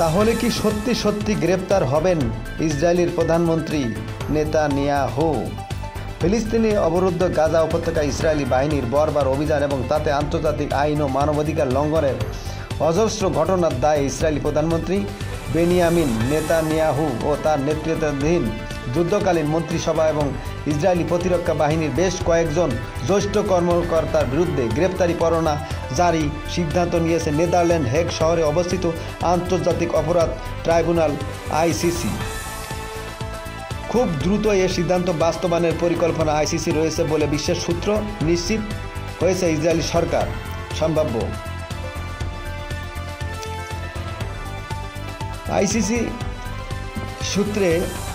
তাহলে কি সত্যি সত্যি গ্রেপ্তার হবেন ইসরায়েলের প্রধানমন্ত্রী নেতানিয়াহু? ফিলিস্তিনি অবরুদ্ধ গাজা উপত্যকায় ইসরায়েলি বাহিনীর বর্বর অভিযান এবং তাতে আন্তর্জাতিক আইন ও মানবাধিকার লঙ্ঘনের অজস্র ঘটনার দায়ে ইসরায়েলি প্রধানমন্ত্রী বেনিয়ামিন নেতানিয়াহু ও তার নেতৃত্বাধীন যুদ্ধকালীন মন্ত্রিসভা এবং ইসরায়েলি প্রতিরক্ষা বাহিনীর বেশ কয়েকজন জ্যেষ্ঠ কর্মকর্তার বিরুদ্ধে গ্রেপ্তারি পরোয়ানা জারি সিদ্ধান্ত নিয়েছে নেদারল্যান্ড হেগ শহরে অবস্থিত আন্তর্জাতিক অপরাধ ট্রাইব্যুনাল আইসিসি। খুব দ্রুত এ সিদ্ধান্ত বাস্তবায়নের পরিকল্পনা আইসিসি রয়েছে বলে বিশেষ সূত্র নিশ্চিত হয়েছে ইসরায়েলি সরকার সম্ভাব্য আইসিসি সূত্রে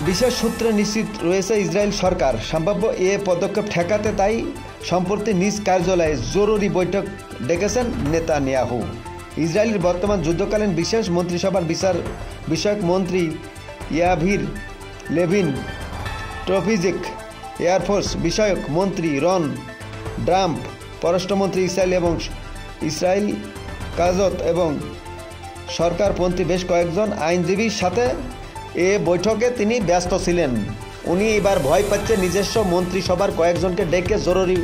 বিশেষ সূত্রে নিশ্চিত রয়েছে ইসরায়েল সরকার সম্ভাব্য এ পদক্ষেপ ঠেকাতে তাই সম্প্রতি নিজ কার্যালয়ে জরুরি বৈঠক ডেকেছেন নেতানিয়াহু। ইসরায়েলের বর্তমান যুদ্ধকালীন বিশেষ মন্ত্রিসভার বিচার বিষয়ক মন্ত্রী ইয়াভির লেভিন, ট্রফিজিক এয়ারফোর্স বিষয়ক মন্ত্রী রন ড্রাম্প, পররাষ্ট্রমন্ত্রী ইসরায়েল এবং ইসরায়েল কাজত এবং সরকারপন্থী বেশ কয়েকজন আইনজীবীর সাথে এ বৈঠকে তিনি ব্যস্ত ছিলেন। উনি এবার ভয় পাচ্ছে নিজস্ব মন্ত্রিসভার কয়েকজনকে ডেকে জরুরি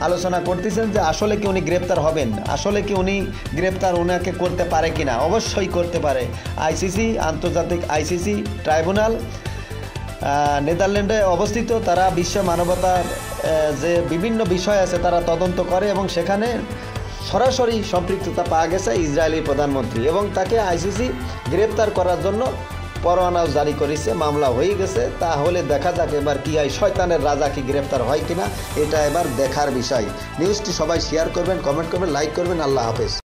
আলোচনা করতেছেন যে আসলে কি উনি গ্রেপ্তার হবেন, আসলে কি উনি গ্রেপ্তার ওনাকে করতে পারে কিনা। অবশ্যই করতে পারে। আইসিসি আন্তর্জাতিক আইসিসি ট্রাইব্যুনাল নেদারল্যান্ডে অবস্থিত। তারা বিশ্ব মানবতার যে বিভিন্ন বিষয় আছে তারা তদন্ত করে এবং সেখানে সরাসরি সম্পৃক্ততা পাওয়া গেছে ইসরায়েলি প্রধানমন্ত্রী এবং তাকে আইসিসি গ্রেপ্তার করার জন্য পরোয়ানাও জারি করেছে, মামলা হয়ে গেছে। তাহলে দেখা যাক এবার কি হয়, শয়তানের রাজা কি গ্রেপ্তার হয় কিনা, এটা এবার দেখার বিষয়। নিউজটি সবাই শেয়ার করবেন, কমেন্ট করবেন, লাইক করবেন। আল্লাহ হাফেজ।